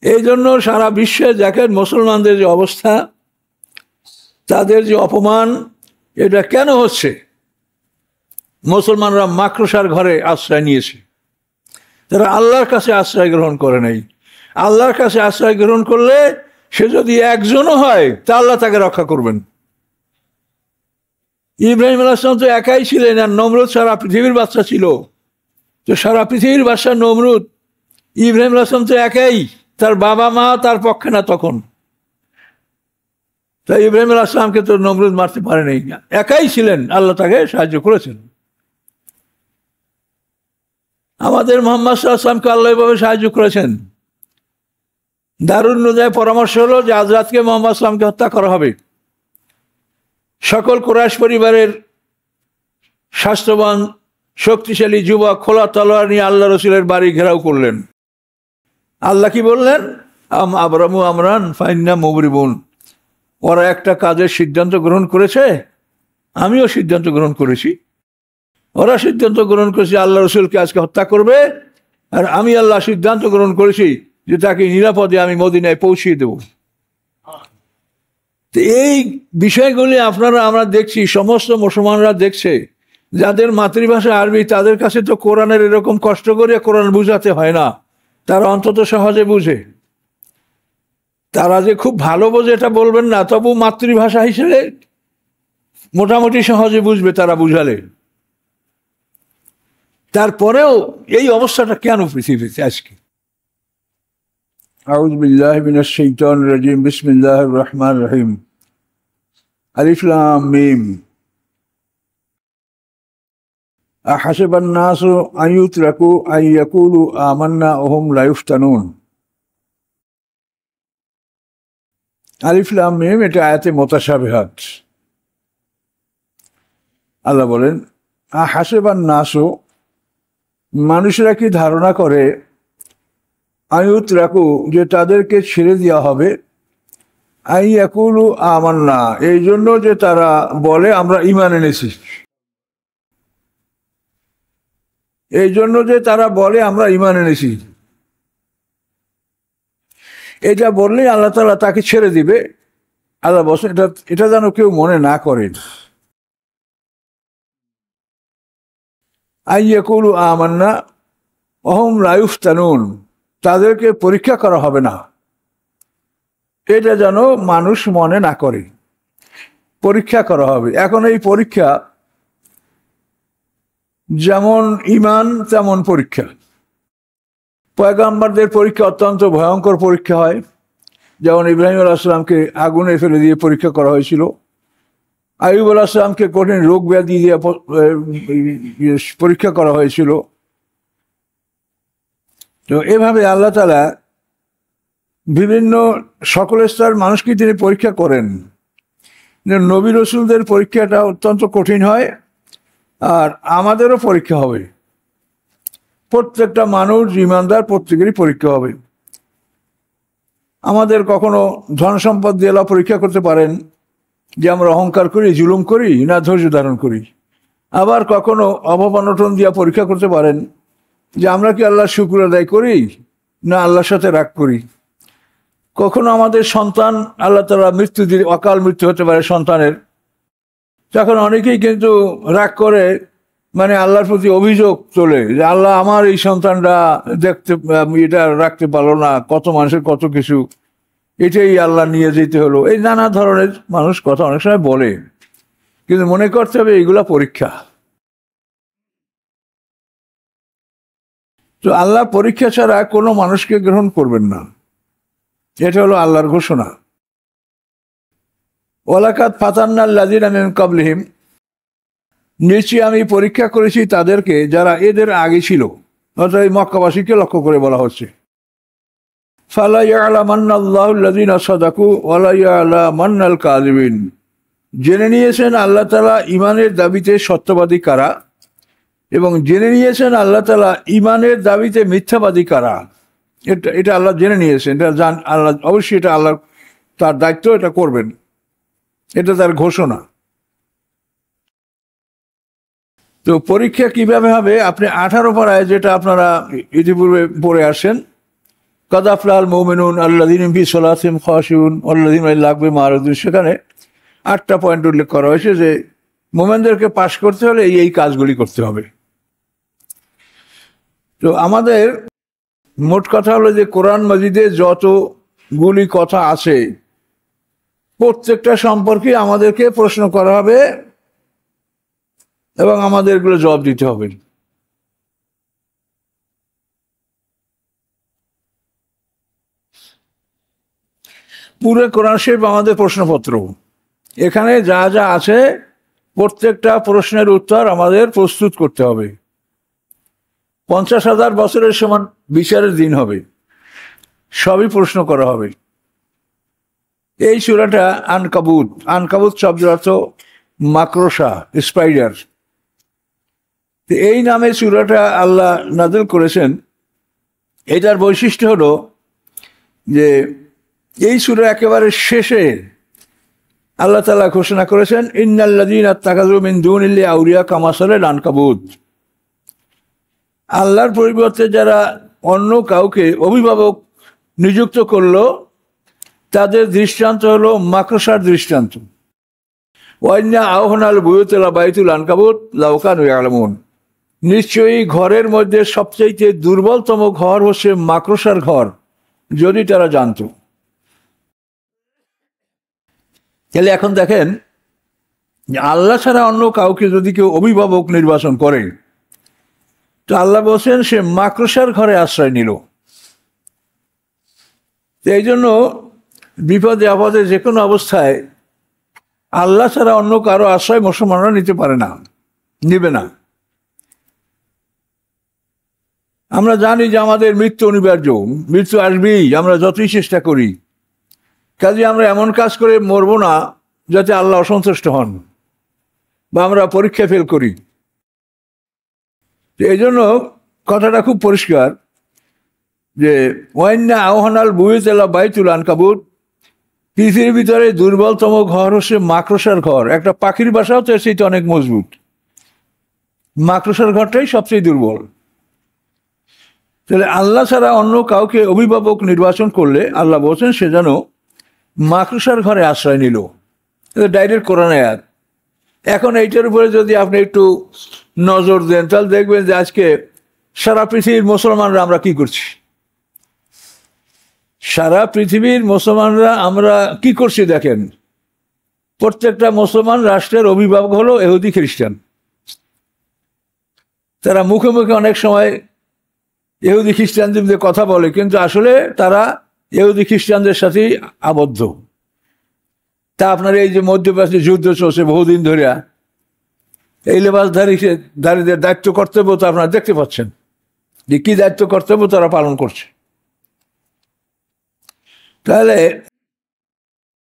এই জন্য সারা বিশ্বে দেখেন মুসলমানদের যে অবস্থা, তাদের যে অপমান, এটা কেন হচ্ছে? মুসলমানরা মাকড়সার ঘরে আশ্রয় নিয়েছে, তারা আল্লাহর কাছে আশ্রয় গ্রহণ করে নাই। আল্লাহর কাছে আশ্রয় গ্রহণ করলে সে যদি একজনও হয় তা আল্লাহ তাকে রক্ষা করবেন। ইব্রাহিম আলাইহিস সালাম তো একাই ছিলেন, আর নমরুদ সারা পৃথিবীর বাদশা ছিল। তো সারা পৃথিবীর বাদশা নমরুদ, ইব্রাহিম আলাইহিস সালাম তো একাই, তার বাবা মা তার পক্ষে না তখন। তাই ইব্রাহিম আলাইহিস সালামকে তো নমরুদ মারতে পারে নাই, একাই ছিলেন, আল্লাহ তাকে সাহায্য করেছেন। আমাদের মুহাম্মদ সাল্লাল্লাহু আলাইহি ওয়াসাল্লামকে আল্লাহ এভাবে সাহায্য করেছেন। দারুন নুদায় পরামর্শ হলো যে আজ রাতকে মুহাম্মদ সাল্লামকে হত্যা করা হবে। সকল কুরাইশ পরিবারের স্বাস্থ্যবান শক্তিশালী যুবক খোলা তলোয়ার নিয়ে আল্লাহ রসুলের বাড়ি ঘেরাও করলেন। আল্লাহ কি বললেন? আবরামু আমরান ফাইন্না মুবরিবুন। ওরা একটা কাজের সিদ্ধান্ত গ্রহণ করেছে, আমিও সিদ্ধান্ত গ্রহণ করেছি। ওরা সিদ্ধান্ত গ্রহণ করেছে আল্লাহ রসুলকে আজকে হত্যা করবে, আর আমি আল্লাহ সিদ্ধান্ত গ্রহণ করেছি যে তাকে নিরাপদে আমি মদিনায় পৌঁছিয়ে দেব। তো এই বিষয়গুলি আমরা দেখছি, সমস্ত মুসলমানরা দেখছে। যাদের মাতৃভাষা আরবি তাদের কাছে তো কোরআনের এরকম কষ্ট করে কোরআন বুঝাতে হয় না, তারা অন্তত সহজে বুঝে। তারা যে খুব ভালো বোঝে এটা বলবেন না, তবু মাতৃভাষা হিসেবে মোটামুটি সহজে বুঝবে তারা বুঝালে। তারপরেও এই অবস্থাটা কেন পৃথিবীতে আজকে? আউযু বিল্লাহি মিনাশ শাইতানির রাজিম, বিসমিল্লাহির রহমানির রহিম। আলিফ লাম মিম। আহাসিবান নাসু আন ইউতরাকু আন ইয়াকুলু আমান্না ওয়া হুম লা ইফতানুন। আলিফ লাম মিম এটা আয়াতে মুতাশাবিহাত। আল্লাহ বলেন আহাসিবান নাসু, মানুষরা কি ধারণা করে, আয়ুত রাখু যে তাদেরকে ছেড়ে দেওয়া হবে, আই ইয়াকুলু আমান্না, এই জন্য যে তারা বলে আমরা ঈমান এনেছি, এই জন্য যে তারা বলে আমরা ঈমান এনেছি, এটা বললেই আল্লাহ তাআলা তাকে ছেড়ে দিবে। আল্লাহ বলেন এটা যেন কেউ মনে না করেন। আই ইয়াকুলু আমান্না ওয়া হুম লা ইফতানুন, তাদেরকে পরীক্ষা করা হবে না, এটা যেন মানুষ মনে না করে। পরীক্ষা করা হবে। এখন এই পরীক্ষা যেমন ঈমান তেমন পরীক্ষা। পয়গম্বরদের পরীক্ষা অত্যন্ত ভয়ঙ্কর পরীক্ষা হয়। যেমন ইব্রাহিম আলাইহিস সালামকে আগুনে ফেলে দিয়ে পরীক্ষা করা হয়েছিল, আইয়ুব আলাইহিস সালামকে কঠিন রোগ ব্যাধি দিয়ে পরীক্ষা করা হয়েছিল। তো এভাবে আল্লাহ তাআলা বিভিন্ন সকল স্তরের মানুষকে তিনি পরীক্ষা করেন। নবী রসুলদের পরীক্ষাটা অত্যন্ত কঠিন হয়, আর আমাদেরও পরীক্ষা হবে। প্রত্যেকটা মানুষ ইমানদার প্রত্যেকেরই পরীক্ষা হবে। আমাদের কখনো ধন সম্পদ দিয়ে আল্লাহ পরীক্ষা করতে পারেন যে আমরা অহংকার করি, জুলুম করি, না ধৈর্য ধারণ করি। আবার কখনো অভাব অনটন দিয়ে পরীক্ষা করতে পারেন যে আমরা কি আল্লাহর শুকর আদায় করি, না আল্লাহর সাথে রাগ করি। কখনো আমাদের সন্তান আল্লাহ তাআলা মৃত্যু দিয়ে, অকাল মৃত্যু হতে পারে সন্তানের, তখন অনেকেই কিন্তু রাগ করে, মানে আল্লাহর প্রতি অভিযোগ তোলে যে আল্লাহ আমার এই সন্তানটা এটা রাখতে পারলো না, কত মানুষের কত কিছু, এটাই আল্লাহ নিয়ে যেতে হলো। এই নানা ধরনের মানুষ কথা অনেক সময় বলে, কিন্তু মনে করতে হবে এইগুলা পরীক্ষা। তো আল্লাহ পরীক্ষা ছাড়া কোনো মানুষকে গ্রহণ করবেন না, এটা হলো আল্লাহর ঘোষণা। ওয়ালাকাদ ফাতান্নাল্লাযীনা মিন ক্বাবলিহিম, নিশ্চয়ই আমি পরীক্ষা করেছি তাদেরকে যারা এদের আগে ছিল, অর্থাৎ এই মক্কাবাসীকে লক্ষ্য করে বলা হচ্ছে। ফালা ইয়ালামান্নাল্লাহুল্লাযীনা সাদাকু ওয়ালা ইয়ালামান্নাল কাযিবিন, জেনে নিয়েছেন আল্লাহ তাআলা ঈমানের দাবিতে সত্যবাদী কারা, এবং জেনে নিয়েছেন আল্লাহ তাআলা ঈমানের দাবিতে মিথ্যাবাদী কারা। এটা আল্লাহ জেনে নিয়েছেন, এটা আল্লাহ অবশ্যই, এটা আল্লাহ তার দায়িত্ব, এটা করবেন, এটা তার ঘোষণা। তো পরীক্ষা কিভাবে হবে? আপনি 18 পারায় যেটা আপনারা ইতিপূর্বে পড়ে আসেন, কাদ আফলাহাল মুমিনুন আল্লাযীনা ফি সালাতিহিম খাশিউন ওয়াল্লাযীনা লিল লাগবি মা'রিদুন। সেখানে 8টা পয়েন্ট উল্লেখ করা হয়েছে যে মুমিনদেরকে পাশ করতে হলে এই কাজগুলি করতে হবে। তো আমাদের মোট কথা হলো যে কোরআন মাজিদে যতগুলি কথা আছে প্রত্যেকটা সম্পর্কে আমাদেরকে প্রশ্ন করা হবে এবং আমাদের এগুলো জবাব দিতে হবে। পুরো কোরআন শরীফ আমাদের প্রশ্নপত্র। এখানে যা যা আছে প্রত্যেকটা প্রশ্নের উত্তর আমাদের প্রস্তুত করতে হবে। 50,000 বছরের সমান বিচারের দিন হবে, সবই প্রশ্ন করা হবে। এই সূরাটা আনকাবুত। আনকাবুত শব্দের অর্থ মাকড়সা, স্পাইডার। এই নামে সূরাটা আল্লাহ নাযিল করেছেন। এটার বৈশিষ্ট্য হলো যে এই সূরা একেবারে শেষে আল্লাহ তাআলা ঘোষণা করেছেন, ইন্নাল্লাযীনা ইত্তাখাযু মিন দুনিল্লাহি আউলিয়া কামাসালিল আনকাবুত। আল্লাহর পরিবর্তে যারা অন্য কাউকে অভিভাবক নিযুক্ত করলো তাদের দৃষ্টান্ত হলো মাকড়সার দৃষ্টান্ত। ওয়াইন্না আওহানাল বুয়ুতি লাবাইতুল আনকাবুত লাউ কানু ইয়ালামুন। নিশ্চয়ই ঘরের মধ্যে সবচেয়ে দুর্বলতম ঘর হচ্ছে মাকড়সার ঘর, যদি তারা জানতো। তাহলে এখন দেখেন, আল্লাহ ছাড়া অন্য কাউকে যদি কেউ অভিভাবক নির্বাচন করে তো আল্লাহ বলছেন সে মাকড়সার ঘরে আশ্রয় নিল। এই জন্য বিপদে আপদে যে কোনো অবস্থায় আল্লাহ ছাড়া অন্য কারো আশ্রয় মুসলমানরা নিতে পারে না, নিবে না। আমরা জানি যে আমাদের মৃত্যু অনিবার্য, মৃত্যু আসবেই, আমরা যতই চেষ্টা করি। কাজে আমরা এমন কাজ করে মরবো না যাতে আল্লাহ অসন্তুষ্ট হন বা আমরা পরীক্ষা ফেল করি। এই জন্য কথাটা খুব পরিষ্কার যে ওয়াইন্না আওহানাল বুয়ুতি লাবাইতুল আনকাবুত, পৃথিবীর ভিতরে দুর্বলতম ঘর হচ্ছে মাকড়সার ঘর। একটা পাখির বাসাও তো সেটা অনেক মজবুত, মাকড়সার ঘরটাই সবচেয়ে দুর্বল। তাহলে আল্লাহ ছাড়া অন্য কাউকে অভিভাবক নির্বাচন করলে আল্লাহ বলছেন সে যেন মাকড়সার ঘরে আশ্রয় নিল। ডাইরেক্ট কোরআন আয়াত। এখন এইটার উপরে যদি আপনি একটু নজর দেন তাহলে দেখবেন যে আজকে সারা পৃথিবীর মুসলমানরা আমরা কি করছি। সারা পৃথিবীর মুসলমানরা আমরা কি করছি দেখেন। প্রত্যেকটা মুসলমান রাষ্ট্রের অভিভাবক হলো ইহুদি খ্রিস্টান। তারা মুখে মুখে অনেক সময় ইহুদি খ্রিস্টানদের কথা বলে, কিন্তু আসলে তারা ইহুদি খ্রিস্টানদের সাথেই আবদ্ধ। তা আপনার এই যে মধ্যপ্রাচ্যে যুদ্ধ চলছে বহুদিন ধরে, এই লেবাসধারীদের দায়িত্ব কর্তব্য তো আপনারা দেখতে পাচ্ছেন যে কি দায়িত্ব কর্তব্য তারা পালন করছে। তাহলে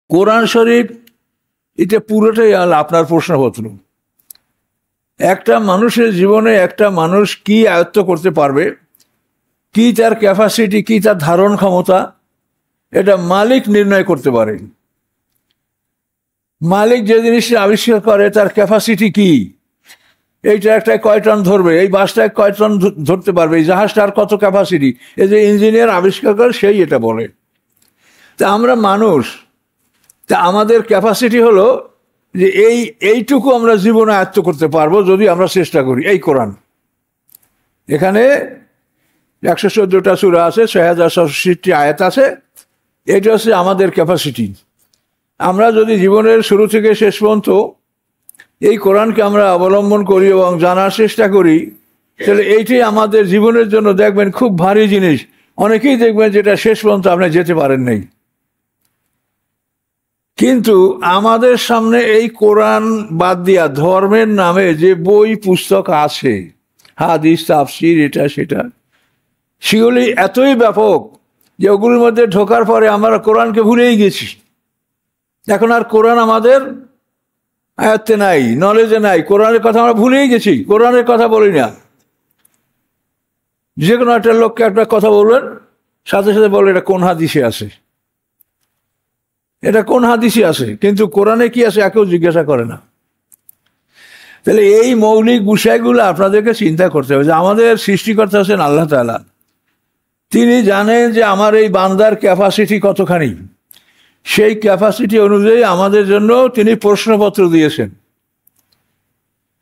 কোরআন শরীফ এটা পুরোটাই আপনার প্রশ্নপত্র। একটা মানুষের জীবনে একটা মানুষ কি আয়ত্ত করতে পারবে, কি তার ক্যাপাসিটি, কি তার ধারণ ক্ষমতা, এটা মালিক নির্ণয় করতে পারে। মালিক যে জিনিসটা আবিষ্কার করে তার ক্যাপাসিটি কি, এইটা একটা কয় টন ধরবে, এই বাসটা কয় টন ধরতে পারবে, এই জাহাজটার কত ক্যাপাসিটি, এই যে ইঞ্জিনিয়ার আবিষ্কার করে সেই এটা বলে। তা আমরা মানুষ, তা আমাদের ক্যাপাসিটি হলো যে এইটুকু আমরা জীবনে আয়ত্ত করতে পারবো যদি আমরা চেষ্টা করি। এই কোরআন, এখানে 114টা সূরা আছে, 6067টি আয়াত আছে। এটা হচ্ছে আমাদের ক্যাপাসিটি। আমরা যদি জীবনের শুরু থেকে শেষ পর্যন্ত এই কোরআনকে আমরা অবলম্বন করি এবং জানার চেষ্টা করি, তাহলে এইটাই আমাদের জীবনের জন্য দেখবেন খুব ভারী জিনিস। অনেকেই দেখবেন যেটা শেষ পর্যন্ত আপনি যেতে পারেন নাই। কিন্তু আমাদের সামনে এই কোরআন বাদ দিয়া ধর্মের নামে যে বই পুস্তক আছে, হাদিস, তাফসীর, এটা সেটা, সেগুলি এতই ব্যাপক যে ওগুলির মধ্যে ঢোকার পরে আমরা কোরআনকে ভুলেই গেছি। এখন আর কোরআন আমাদের আয়ত্তে নাই, নলেজে নাই। কোরআনের কথা আমরা ভুলেই গেছি, কোরআনের কথা বলি না। যে কোনো একটা লোককে একটা কথা বলবেন, সাথে সাথে বলবেন এটা কোন হাদিসে আছে, এটা কোন হাদিসে আছে, কিন্তু কোরআনে কি আছে একেও জিজ্ঞাসা করে না। তাহলে এই মৌলিক বিষয়গুলো আপনাদেরকে চিন্তা করতে হবে যে আমাদের সৃষ্টিকর্তা হচ্ছেন আল্লাহ তাআলা, তিনি জানেন যে আমার এই বান্দার ক্যাপাসিটি কতখানি, সেই ক্যাপাসিটি অনুযায়ী আমাদের জন্য তিনি প্রশ্নপত্র দিয়েছেন।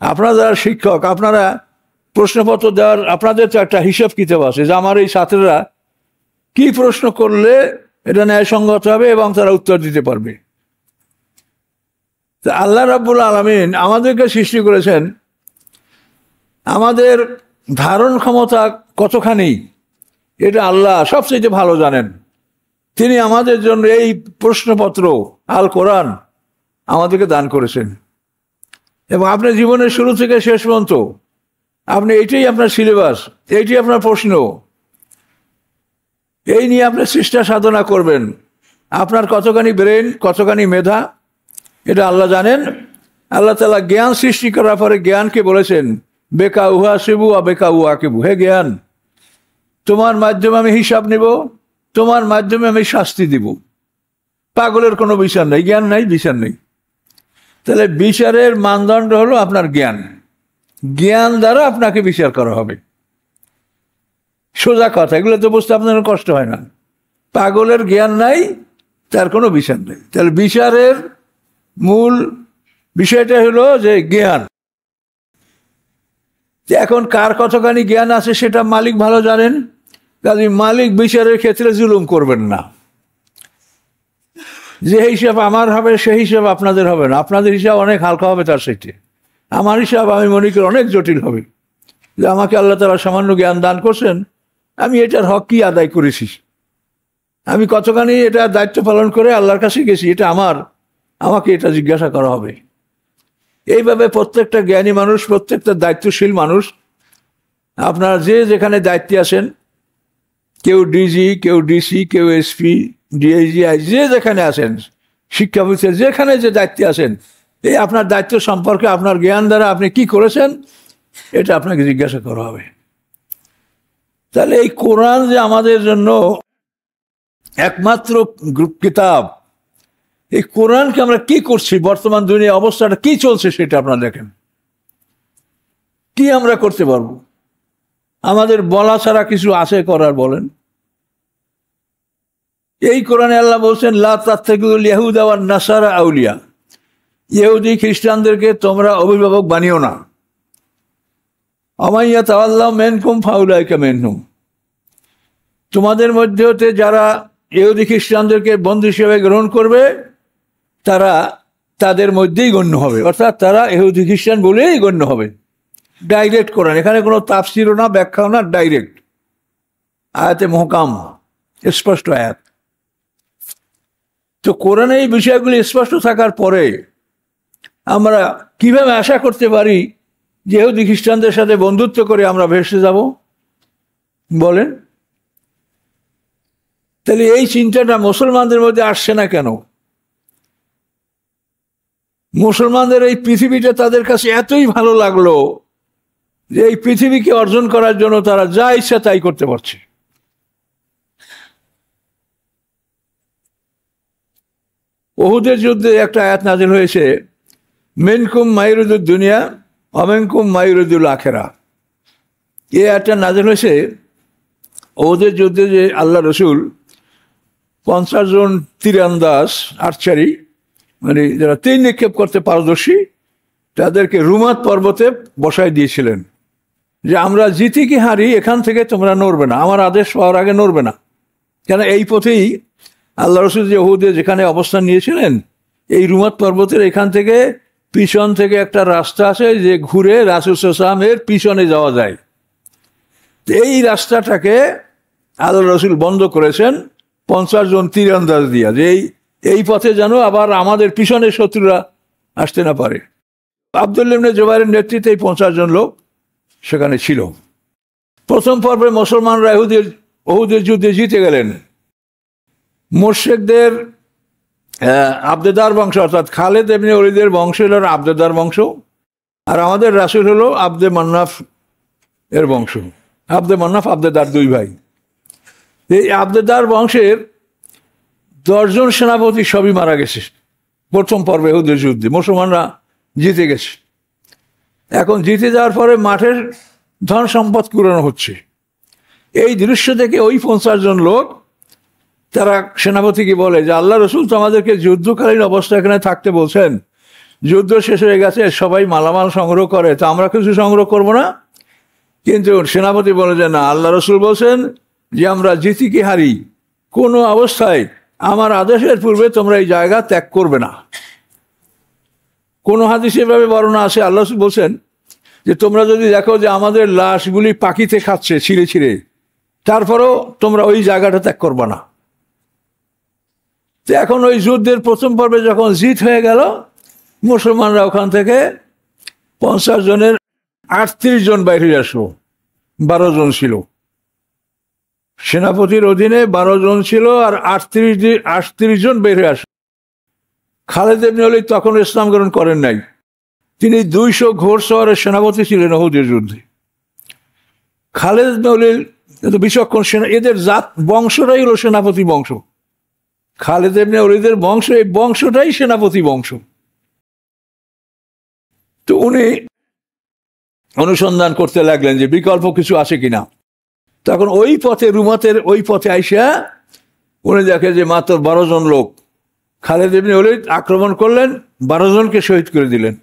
আপনারা যারা শিক্ষক, আপনারা প্রশ্নপত্র দেওয়ার আপনাদের তো একটা হিসাব কিতাব আছে যে আমার এই ছাত্ররা কি প্রশ্ন করলে এটা ন্যায়সঙ্গত হবে এবং তারা উত্তর দিতে পারবে। তা আল্লাহ রাব্বুল আলামিন আমাদেরকে সৃষ্টি করেছেন, আমাদের ধারণ ক্ষমতা কতখানি এটা আল্লাহ সবচেয়ে ভালো জানেন। তিনি আমাদের জন্য এই প্রশ্নপত্র আল কোরআন আমাদেরকে দান করেছেন এবং আপনার জীবনের শুরু থেকে শেষ পর্যন্ত আপনি এইটাই আপনার সিলেবাস, এইটাই আপনার প্রশ্ন, এই নিয়ে আপনি চেষ্টা সাধনা করবেন। আপনার কতখানি ব্রেন, কতখানি মেধা এটা আল্লাহ জানেন। আল্লাহ তাআলা জ্ঞান সৃষ্টি করার পরে জ্ঞানকে বলেছেন বেকা উহা শিবু আ বেকা উহা কেবু, হে জ্ঞান তোমার মাধ্যমে আমি হিসাব নিব, তোমার মাধ্যমে আমি শাস্তি দিব। পাগলের কোনো বিচার নেই, জ্ঞান নাই, বিচার নেই। তাহলে বিচারের মানদণ্ড হলো আপনার জ্ঞান, জ্ঞান দ্বারা আপনাকে বিচার করা হবে। সোজা কথা, এগুলো তো বুঝতে আপনার কষ্ট হয় না। পাগলের জ্ঞান নাই, তার কোনো বিচার নেই। তাহলে বিচারের মূল বিষয়টা হলো যে জ্ঞান। এখন কার কতখানি জ্ঞান আছে সেটা মালিক ভালো জানেন। কাজে মালিক বিচারের ক্ষেত্রে জুলুম করবেন না। যে হিসাব আমার হবে সেই হিসাব আপনাদের হবে না, আপনাদের হিসাব অনেক হালকা হবে তার সাথে। আমার হিসাব আমি মনে করি অনেক জটিল হবে। যে আমাকে আল্লাহ তাআলা সামান্য জ্ঞান দান করছেন, আমি এটার হক কি আদায় করেছি, আমি কতখানি এটা দায়িত্ব পালন করে আল্লাহর কাছে গেছি, এটা আমাকে এটা জিজ্ঞাসা করা হবে। এইভাবে প্রত্যেকটা জ্ঞানী মানুষ, প্রত্যেকটা দায়িত্বশীল মানুষ, আপনারা যে যেখানে দায়িত্বে আছেন, কেউ ডিজি, কেউ ডিসি, কেউ এসপি, ডিআইজি, যে যেখানে আছেন, শিক্ষা অফিসে যেখানে যে দায়িত্বে আছেন, এই আপনার দায়িত্ব সম্পর্কে আপনার জ্ঞান দ্বারা আপনি কি করেছেন এটা আপনাকে জিজ্ঞাসা করা হবে। তাহলে এই কোরআন যে আমাদের জন্য একমাত্র কিতাব, এই কোরআনকে আমরা কি করছি, বর্তমান দুনিয়া অবস্থাটা কি চলছে সেটা আপনারা দেখেন। কি আমরা করতে পারবো? আমাদের বলা ছাড়া কিছু আছে করার? বলেন। এই কোরআনে আল্লাহ বলছেন লা তাত্তাখিযুল ইয়াহুদা ওয়ান নাসারা আউলিয়া, ইহুদি খ্রিস্টানদেরকে তোমরা অভিভাবক বানিও না। আমাইয়া তাওয়াল্লাহু মিনকুম ফাউলাইকা মিনহুম, তোমাদের মধ্যে হতে যারা ইহুদি খ্রিস্টানদেরকে বন্ধু হিসেবে গ্রহণ করবে তারা তাদের মধ্যেই গণ্য হবে, অর্থাৎ তারা ইহুদি খ্রিস্টান বলেই গণ্য হবে। ডাইরেক্ট কোরআন, এখানে কোনো তাফসিরও না, ব্যাখ্যাও না, ডাইরেক্ট আয়াতে মুহকাম, স্পষ্ট আয়াত। তো কোরআনে এই বিষয়গুলি স্পষ্ট থাকার পরে আমরা কিভাবে আশা করতে পারি যে ইহুদি খ্রিস্টানদের সাথে বন্ধুত্ব করে আমরা ভেসে যাব? বলেন। তাহলে এই চিন্তাটা মুসলমানদের মধ্যে আসছে না কেন? মুসলমানদের এই পৃথিবীটা তাদের কাছে এতই ভালো লাগলো যে এই পৃথিবীকে অর্জন করার জন্য তারা যা ইচ্ছা তাই করতে পারছে। উহুদের যুদ্ধে একটা আয়াত নাযিল হয়েছে, মিনকুম মাইরুদুদ দুনিয়া অমিনকুম মাইরুদুল আখেরা। এই আয়াতটা নাযিল হয়েছে উহুদের যুদ্ধে, যে আল্লাহ রসুল 50 জন তীরন্দাজ আর্চারি, মানে যারা তীর নিক্ষেপ করতে পারদর্শী, তাদেরকে রুমাত পর্বতে বসায় দিয়েছিলেন যে আমরা জিতি কি হারি এখান থেকে তোমরা নড়বে না, আমার আদেশ পাওয়ার আগে নড়বে না। কেন এই পথেই আল্লাহ রসুল যে উহুদে যেখানে অবস্থান নিয়েছিলেন, এই রুমাত পর্বতের এখান থেকে পিছন থেকে একটা রাস্তা আছে যে ঘুরে রাসূল সাল্লাল্লাহু আলাইহি ওয়াসাল্লামের পিছনে যাওয়া যায়। এই রাস্তাটাকে আল্লাহ রসুল বন্ধ করেছেন 50 জন তীরন্দাজ দিয়া, যে এই পথে যেন আবার আমাদের পিছনে শত্রুরা আসতে না পারে। আব্দুল্লাহ ইবনে জুবাইরের নেতৃত্বে এই 50 জন লোক সেখানে ছিল। প্রথম পর্বে মুসলমানরা উহুদের যুদ্ধে জিতে গেলেন। মুশরিকদের আবদেদার বংশ, অর্থাৎ খালেদ ইবনে ওলীদের বংশ হল আবদেদার বংশ, আর আমাদের রাসূল হলো আব্দে মান্নাফ এর বংশ। আব্দে মান্নাফ আবদেদার 2 ভাই। এই আবদেদার বংশের 10 জন সেনাপতি সবই মারা গেছে প্রথম পর্বে উহুদের যুদ্ধে। মুসলমানরা জিতে গেছে। এখন জিতে যাওয়ার পরে মাঠের ধন সম্পদ কুড়ানো হচ্ছে। এই দৃশ্য থেকে ওই 50 জন লোক তারা সেনাপতিকে বলে যে আল্লাহ রসুল তো আমাদেরকে যুদ্ধকালীন অবস্থা এখানে থাকতে বলছেন, যুদ্ধ শেষ হয়ে গেছে, সবাই মালামাল সংগ্রহ করে, তো আমরা কিছু সংগ্রহ করব না? কিন্তু সেনাপতি বলে যে না, আল্লাহ রসুল বলছেন যে আমরা জিতি কি হারি, কোনো অবস্থায় আমার আদেশের পূর্বে তোমরা এই জায়গা ত্যাগ করবে না। কোন হাদিসে এভাবে বর্ণনা আছে, আল্লাহ রসুল বলছেন যে তোমরা যদি দেখো যে আমাদের লাশগুলি পাখিতে খাচ্ছে ছিঁড়ে ছিঁড়ে, তারপরেও তোমরা ওই জায়গাটা ত্যাগ করবে না। তো এখন ওই যুদ্ধের প্রথম পর্বে যখন জিত হয়ে গেল, মুসলমানরা ওখান থেকে 50 জনের 38 জন বাইরে আসলো। 12 জন ছিল সেনাপতির অধীনে, 12 জন ছিল, আর 38 জন বের হয়ে আসলো। খালেদ ইবনে ওলীদ তখন ইসলাম গ্রহণ করেন নাই। তিনি 200 ঘোড়সওয়ারের সেনাপতি ছিলেন উহুদের যুদ্ধে। খালেদ ইবনে ওলীদ বিচক্ষণ সেনা, এদের জাত বংশটাই হলো সেনাপতি বংশ। খালেদ ইবনে ওলীদের বংশ, এই বংশটাই সেনাপতি বংশ। তো উনি অনুসন্ধান করতে লাগলেন যে বিকল্প কিছু আছে কিনা। তখন ওই পথে, রুমাতের ওই পথে আইসা উনি দেখে যে মাত্র 12 জন লোক। খালেদ ইবনে ওলীদ আক্রমণ করলেন, 12 জনকে শহীদ করে দিলেন।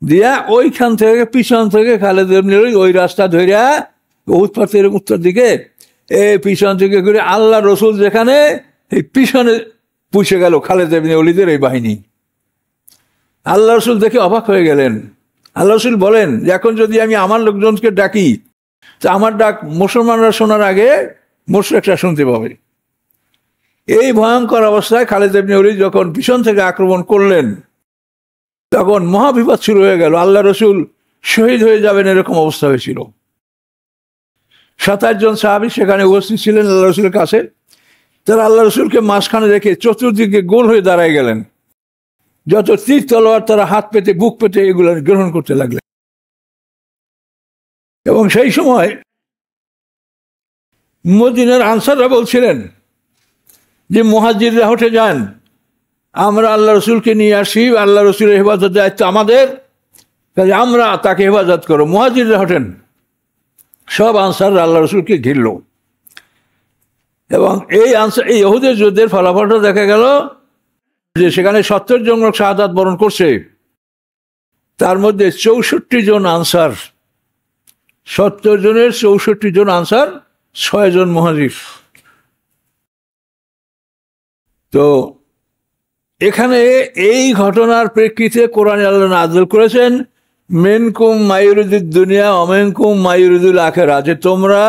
দিয়া ওইখান থেকে পিছন থেকে খালেদ ইবনে ওলীদ ওই রাস্তা ধইরা উহুদ পাহাড়ের উত্তর দিকে এই পিছন থেকে ঘুরে আল্লাহ রসুল যেখানে, এই পিছনে পুষে গেল খালেদ ইবনে ওলীদের এই বাহিনী। আল্লাহ রসুল দেখে অবাক হয়ে গেলেন। আল্লাহ রসুল বলেন যে এখন যদি আমি আমার লোকজনকে ডাকি, তা আমার ডাক মুসলমানরা শোনার আগে মুশরিকরা শুনতে পাবে। এই ভয়ঙ্কর অবস্থায় খালেদ ইবনে ওলীদ যখন পিছন থেকে আক্রমণ করলেন, তখন মহাবিপদ শুরু হয়ে গেল। আল্লাহ রসুল শহীদ হয়ে যাবেন এরকম অবস্থা হয়েছিল। 27 জন সাহাবী সেখানে উপস্থিত ছিলেন আল্লাহ রসুলের কাছে। তারা আল্লাহ রসুলকে মাঝখানে রেখে চতুর্দিকে গোল হয়ে দাঁড়ায় গেলেন। যত তীর তলোয়ার তারা হাত পেতে, বুক পেতে এগুলো গ্রহণ করতে লাগলেন। এবং সেই সময় মদিনার আনসাররা বলছিলেন যে মুহাজিররা হটে যান, আমরা আল্লাহ রসুলকে নিয়ে আসি, আল্লাহ রসুলের হেফাজত দায়িত্ব আমাদের, কাজে আমরা তাকে হেফাজত করো, মুহাজিররা হটেন। সব আনসাররা আল্লাহ রসুলকে ঘিরল। এবং এই ইহুদের যুদ্ধের ফলাফলটা দেখা গেল যে সেখানে 70 জন লোক শাহাদাত বরণ করছে, তার মধ্যে 64 জন আনসার। 70 জনের 64 জন আনসার, 6 জন মুহাজির। তো এখানে এই ঘটনার প্রেক্ষিতে কোরআনে আল্লাহ নাযিল করেছেন মিনকুম মায়ুরিদুদ দুনিয়া ওয়া মিনকুম মায়ুরিদুল আখিরা, যে তোমরা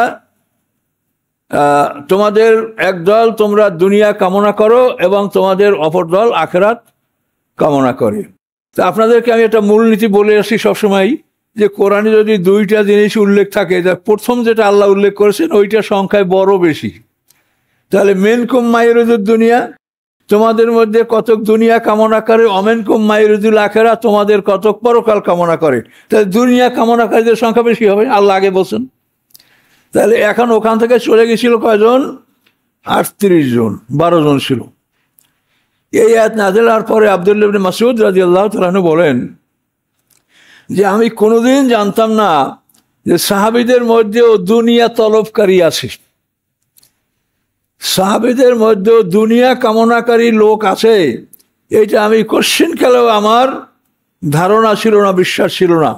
তোমাদের একদল তোমরা দুনিয়া কামনা করো এবং তোমাদের অপর দল আখিরাত কামনা করে। তো আপনাদেরকে আমি একটা মূলনীতি বলে আসি সবসময়, যে কোরআনে যদি 2টা জিনিস উল্লেখ থাকে, প্রথম যেটা আল্লাহ উল্লেখ করেছেন ওইটা সংখ্যায় বড় বেশি। তাহলে মিনকুম মায়ুরিদুদ দুনিয়া, তোমাদের মধ্যে কতক দুনিয়া কামনা করে, অমিনকুম মায়ুরিদুল আখিরা, তোমাদের কতক পরকাল কামনা করে। তাহলে দুনিয়া কামনাকারীদের সংখ্যা বেশি হবে, আল্লাহ আগে বলছেন। তাহলে এখন ওখান থেকে চলে গেছিল কয়জন? 38 জন, 12 জন ছিল। এই আয়াত নাযিল হওয়ার পরে আব্দুল্লাহ ইবনে মাসউদ রাদিয়াল্লাহু তাআলা আনহু বলেন যে আমি কোনোদিন জানতাম না যে সাহাবীদের মধ্যেও দুনিয়া তলবকারী আছে, সাহাবীদের মধ্যেও দুনিয়া কামনাকারী লোক আছে। এইটা আমি কোশ্চেন কালেও আমার ধারণা ছিল না, বিশ্বাস ছিল না।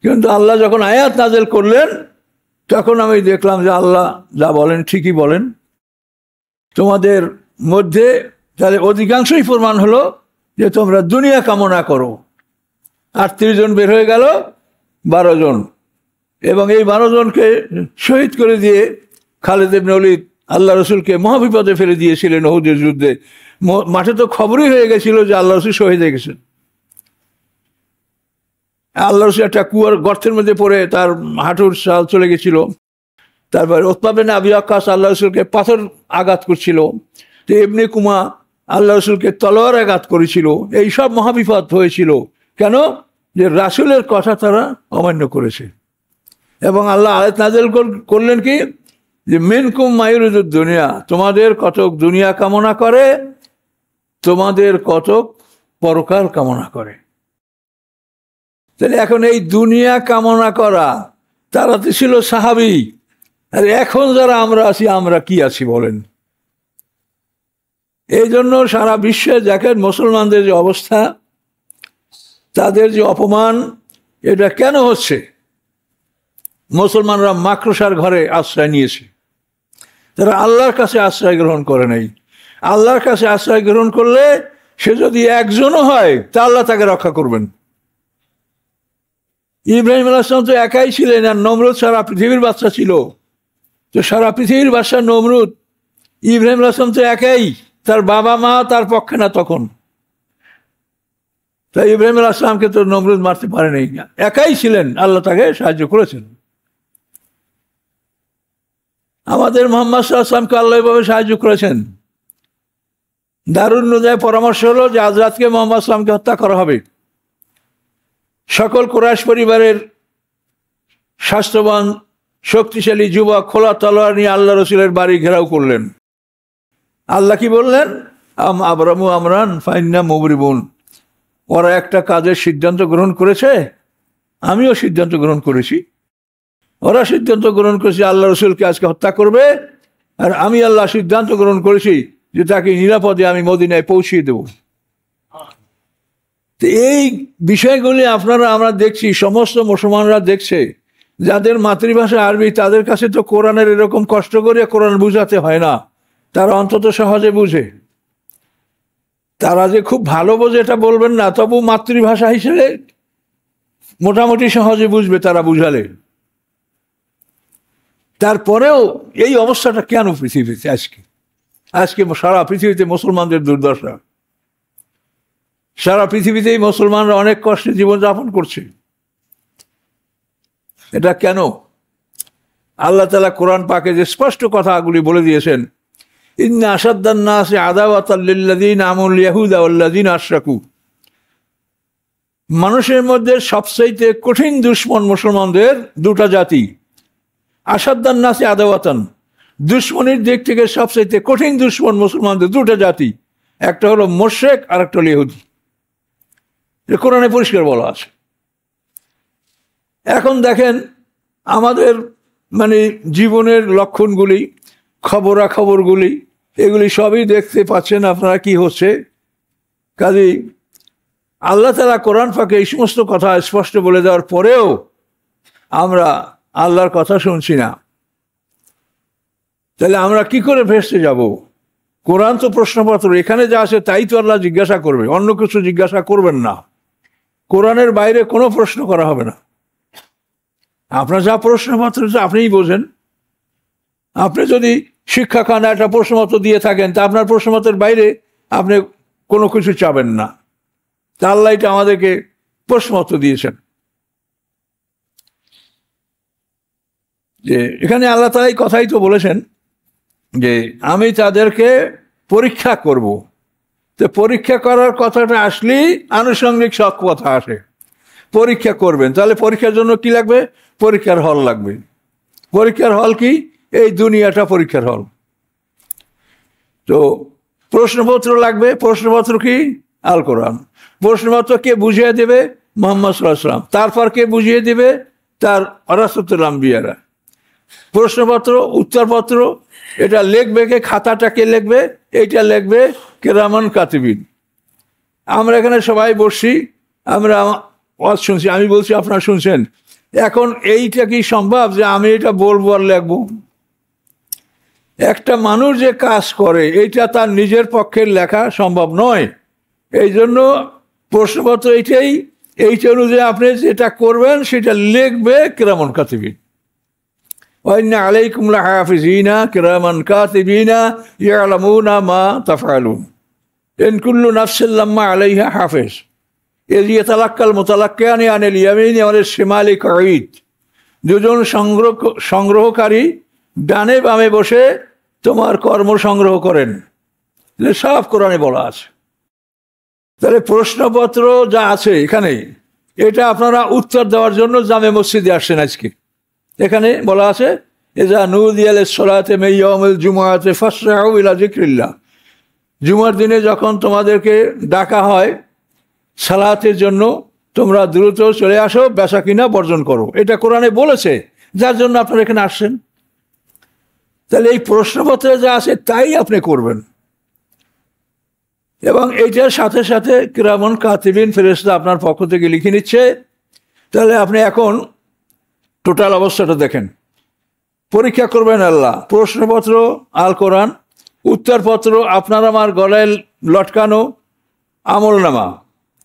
কিন্তু আল্লাহ যখন আয়াত নাযিল করলেন, তখন আমি দেখলাম যে আল্লাহ যা বলেন ঠিকই বলেন। তোমাদের মধ্যে তাহলে অধিকাংশই প্রমাণ হলো যে তোমরা দুনিয়া কামনা করো। 38 জন বের হয়ে গেল, 12 জন, এবং এই 12 জনকে শহীদ করে দিয়ে খালেদ ইবনে ওলীদ আল্লাহ রসুলকে মহাবিপদে ফেলে দিয়েছিলেন উহুদের যুদ্ধে। মাঠে তো খবরই হয়ে গেছিল যে আল্লাহ রসুল শহীদ হয়ে গেছেন। আল্লাহ রসুল একটা কুয়ার গর্তের মধ্যে পড়ে তার হাঁটুর সাল চলে গেছিল। তারপর উতবা বিন আবি ওয়াক্কাস আল্লাহ রসুলকে পাথর আঘাত করছিল। তো ইবনে কুমা আল্লাহ রসুলকে তলোয়ার আঘাত করেছিল। এই সব মহাবিপদ হয়েছিল। কেন? যে রাসূলের কথা তারা অমান্য করেছে। এবং আল্লাহ আয়াত নাযিল করলেন কি, যে মিনকুম মায়ুরিদুদ দুনিয়া, তোমাদের কতক দুনিয়া কামনা করে, তোমাদের কতক পরকাল কামনা করে। তাহলে এখন এই দুনিয়া কামনা করা, তারা তো ছিল সাহাবী, আর এখন যারা আমরা আছি, আমরা কি আছি বলেন? এই জন্য সারা বিশ্বে দেখেন মুসলমানদের যে অবস্থা, তাদের যে অপমান, এটা কেন হচ্ছে? মুসলমানরা মাকড়সার ঘরে আশ্রয় নিয়েছে, তারা আল্লাহর কাছে আশ্রয় গ্রহণ করে নাই। আল্লাহর কাছে আশ্রয় গ্রহণ করলে সে যদি একজনও হয় তা আল্লাহ তাকে রক্ষা করবেন। ইব্রাহিম আলাইহিস সালাম তো একাই ছিলেন, আর নমরুদ সারা পৃথিবীর বাদশা ছিল। তো সারা পৃথিবীর বাদশা নমরুদ, ইব্রাহিম আলাইহিস সালাম তো একাই, তার বাবা মা তার পক্ষে না তখন। তাই ইব্রাহিম আলাইহিস সালামকে তো নমরুদ মারতে পারে নাই, একাই ছিলেন, আল্লাহ তাকে সাহায্য করেছেন। আমাদের মুহাম্মদ সাল্লাল্লাহু আলাইহি ওয়াসাল্লামকে আল্লাহ এভাবে সাহায্য করেছেন। দারুন নুদায় পরামর্শ হলো যে আজ রাতকে মুহাম্মদ সাল্লামকে হত্যা করা হবে। সকল কুরাইশ পরিবারের স্বাস্থ্যবান শক্তিশালী যুবক খোলা তলোয়ার নিয়ে আল্লাহ রসুলের বাড়ি ঘেরাও করলেন। আল্লাহ কি বললেন? আবরামু আমরান ফাইন্না মুবরিবুন। ওরা একটা কাজের সিদ্ধান্ত গ্রহণ করেছে, আমিও সিদ্ধান্ত গ্রহণ করেছি। ওরা সিদ্ধান্ত গ্রহণ করেছে আল্লাহ রসুলকে আজকে হত্যা করবে, আর আমি আল্লাহ সিদ্ধান্ত গ্রহণ করেছি যে তাকে নিরাপদে আমি মদিনায় পৌঁছিয়ে দেব। তো এই বিষয়গুলি আমরা দেখছি, সমস্ত মুসলমানরা দেখছে। যাদের মাতৃভাষা আরবি, তাদের কাছে তো কোরআনের এরকম কষ্ট করে কোরআন বুঝাতে হয় না, তারা অন্তত সহজে বুঝে। তারা যে খুব ভালো বোঝে এটা বলবেন না, তবু মাতৃভাষা হিসেবে মোটামুটি সহজে বুঝবে তারা বুঝালে। তারপরেও এই অবস্থাটা কেন পৃথিবীতে? আজকে সারা পৃথিবীতে মুসলমানদের দুর্দশা। সারা পৃথিবীতেই মুসলমানরা অনেক কষ্টে জীবনযাপন করছে। এটা কেন? আল্লাহ তাআলা কোরআন পাকে যে স্পষ্ট কথাগুলি বলে দিয়েছেন, ইন্না আশাদ্দান নাসি আদাওয়াতাল লিল্লাযিনা আমানুল ইয়াহুদা ওয়াল্লাযিনা আশরাকু। মানুষের মধ্যে সবচেয়ে কঠিন দুশমন মুসলমানদের দুটা জাতি। আশাদ্দান নাসি আদাওয়াতান, দুশ্মনের দিক থেকে সবচেয়ে কঠিন দুশ্মন মুসলমানদের দুটা জাতি, একটা হলো মুশরিক আর একটা হলো ইহুদি। কোরআনে পরিষ্কার বলা আছে। এখন দেখেন আমাদের জীবনের লক্ষণগুলি, খবরাখবরগুলি, এগুলি সবই দেখতে পাচ্ছেন আপনারা কি হচ্ছে। কাজেই আল্লাহ তাআলা কোরআন পাকে এই সমস্ত কথা স্পষ্ট বলে দেওয়ার পরেও আমরা আল্লাহর কথা শুনছি না। তাহলে আমরা কি করে ভেস্তে যাব? কোরআন তো প্রশ্নপত্র, এখানে যা আছে তাই তো আল্লাহ জিজ্ঞাসা করবে, অন্য কিছু জিজ্ঞাসা করবেন না। কোরআনের বাইরে কোনো প্রশ্ন করা হবে না। আপনার যা প্রশ্নপত্র আপনিই বোঝেন। আপনি যদি শিক্ষাখানা একটা প্রশ্নপত্র দিয়ে থাকেন, তা আপনার প্রশ্নপত্রের বাইরে আপনি কোনো কিছু চাবেন না। তা আল্লাহ এটা আমাদেরকে প্রশ্নপত্র দিয়েছেন। যে এখানে আল্লাহ তাআলা এই কথাই তো বলেছেন যে আমি তাদেরকে পরীক্ষা করব। তো পরীক্ষা করার কথাটা আসলেই আনুষঙ্গিক সব কথা আসে। পরীক্ষা করবেন, তাহলে পরীক্ষার জন্য কি লাগবে? পরীক্ষার হল লাগবে। পরীক্ষার হল কি? এই দুনিয়াটা পরীক্ষার হল। তো প্রশ্নপত্র লাগবে। প্রশ্নপত্র কি? আল কোরআন। প্রশ্নপত্র কে বুঝিয়ে দেবে? মুহাম্মদ সাল্লাল্লাহু আলাইহি ওয়াসাল্লাম। তারপর কে বুঝিয়ে দেবে? তার ওয়ারাসাতুল আম্বিয়ারা। প্রশ্নপত্র, উত্তরপত্র, এটা লিখবে কে? খাতাটা কে লিখবে? এইটা লিখবে কিরামান কাতিবিন। আমরা এখানে সবাই বসছি, আমরা ওয়াজ শুনছি, আমি বলছি আপনারা শুনছেন। এখন এইটা কি সম্ভব যে আমি এটা বলবো আর লিখবো? একটা মানুষ যে কাজ করে এইটা তার নিজের পক্ষে লেখা সম্ভব নয়। এই জন্য প্রশ্নপত্র এইটা অনুযায়ী আপনি যেটা করবেন সেটা লিখবে কিরামান কাতিবিন। ওয়াইন্না আলাইকুম লাহাফিজিনা কিরামান কাতিবিনা ইয়ালামুনা মা তাফআলুন ইন কুল্লু নাফসিন লাম্মা আলাইহা হাফিজ ইয ইয়াতালাক্কাল মুতালাক্কিয়ানি আনিল ইয়ামিনি ওয়াল শিমালি কাঈদ। দুজন সংগ্রহকারী ডানে বামে বসে তোমার কর্ম সংগ্রহ করেন। সব কোরআনে বলা আছে। তাহলে প্রশ্নপত্র যা আছে এখানে, এটা আপনারা উত্তর দেওয়ার জন্য জামে মসজিদে আসছেন আজকে। এখানে বলা আছে ইযা নুদিয়া লিস-সালাতি মিন ইয়াউমিল জুমআতি ফাসরাউ ইলা যিকরিল্লাহ। জুমার দিনে যখন তোমাদেরকে ডাকা হয় সালাতের জন্য, তোমরা দ্রুত চলে আসো, বেচাকিনা বর্জন করো। এটা কোরআনে বলেছে, যার জন্য আপনারা এখানে আসছেন। তাহলে এই প্রশ্নপত্রে যা আছে তাই আপনি করবেন। এবং এইটার সাথে সাথে কিরামান কাতিবিন ফেরেশতা আপনার পক্ষ থেকে লিখে নিচ্ছে। তাহলে আপনি এখন টোটাল অবস্থাটা দেখেন। পরীক্ষা করবেন আল্লাহ, প্রশ্নপত্র আল কোরআন, উত্তরপত্র আপনার আমার গলায় লটকানো আমলনামা,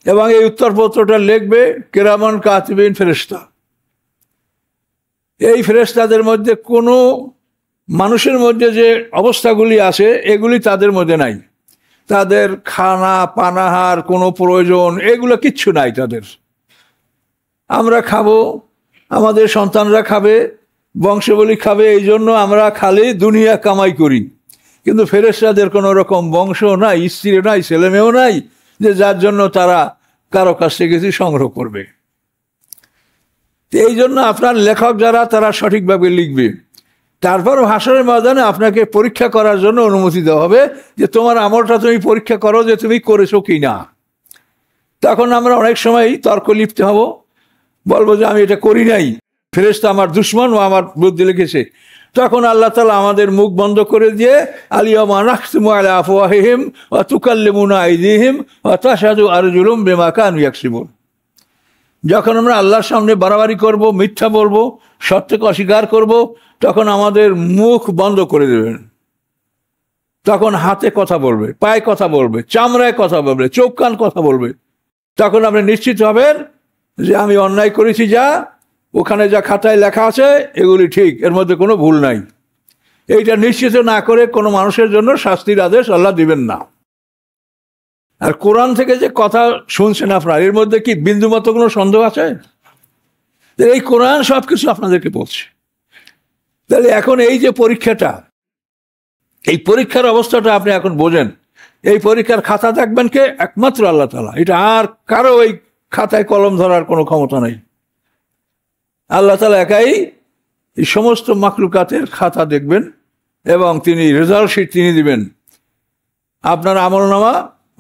এবং এই উত্তরপত্রটা লিখবে কিরামান কাতিবিন ফেরেশতা। এই ফেরেশতাদের মধ্যে কোনো মানুষের মধ্যে যে অবস্থাগুলি আছে এগুলি তাদের মধ্যে নাই। তাদের খানা পানাহার কোনো প্রয়োজন এগুলো কিচ্ছু নাই তাদের। আমরা খাবো, আমাদের সন্তানরা খাবে, বংশাবলী খাবে, এই জন্য আমরা খালি দুনিয়া কামাই করি। কিন্তু ফেরেশতাদের কোনো রকম বংশ নাই, স্ত্রী নাই, ছেলেমেয়েও নাই যে যার জন্য তারা কারো কাছ থেকে কিছু সংগ্রহ করবে। এই জন্য আপনার লেখক যারা তারা সঠিকভাবে লিখবে। তারপর হাসরের ময়দানে আপনাকে পরীক্ষা করার জন্য অনুমতি দেওয়া হবে যে তোমার আমলটা তুমি পরীক্ষা করো যে তুমি করেছো কি না। তখন আমরা অনেক সময় তর্ক লিপ্ত হব, বলবো যে আমি এটা করি নাই, ফেরেশতা আমার দুশমন, ও আমার বুদ্ধি লিখেছে। তখন আল্লাহ তাআলা আমাদের মুখ বন্ধ করে দিয়ে আলিয়ামা নাখতিমু আলা আফওয়াহিহিম ওয়া তুকাল্লিমুনা আইদিহিম ওয়া তাশহাদু আরজুলুহুম বিমা কানু ইয়াকসিবুন। যখন আমরা আল্লাহর সামনে বাড়াবাড়ি করব, মিথ্যা বলবো, সত্যকে অস্বীকার করব, তখন আমাদের মুখ বন্ধ করে দেবেন। তখন হাতে কথা বলবে, পায়ে কথা বলবে, চামড়ায় কথা বলবে, চোখ কান কথা বলবে। তখন আপনি নিশ্চিত হবেন যে আমি অন্যায় করেছি, যা ওখানে যা খাতায় লেখা আছে এগুলি ঠিক, এর মধ্যে কোনো ভুল নাই। এইটা নিশ্চিত না করে কোনো মানুষের জন্য শাস্তির আদেশ আল্লাহ দিবেন না। আর কোরআন থেকে যে কথা শুনছেন আপনার, এর মধ্যে কি বিন্দুমাত্র কোনো সন্দেহ আছে? এই কোরআন সব কিছু আপনাদেরকে বলছে। তাহলে এখন এই যে পরীক্ষাটা, এই পরীক্ষার অবস্থাটা আপনি এখন বোঝেন। এই পরীক্ষার খাতা দেখবেন কে? একমাত্র আল্লাহ তাআলা। এটা আর কারো এই খাতায় কলম ধরার কোনো ক্ষমতা নেই। আল্লাহ তাআলা একাই এই সমস্ত মাখলুকাতের খাতা দেখবেন এবং তিনি রেজাল্ট শিট তিনি দিবেন। আপনার আমলনামা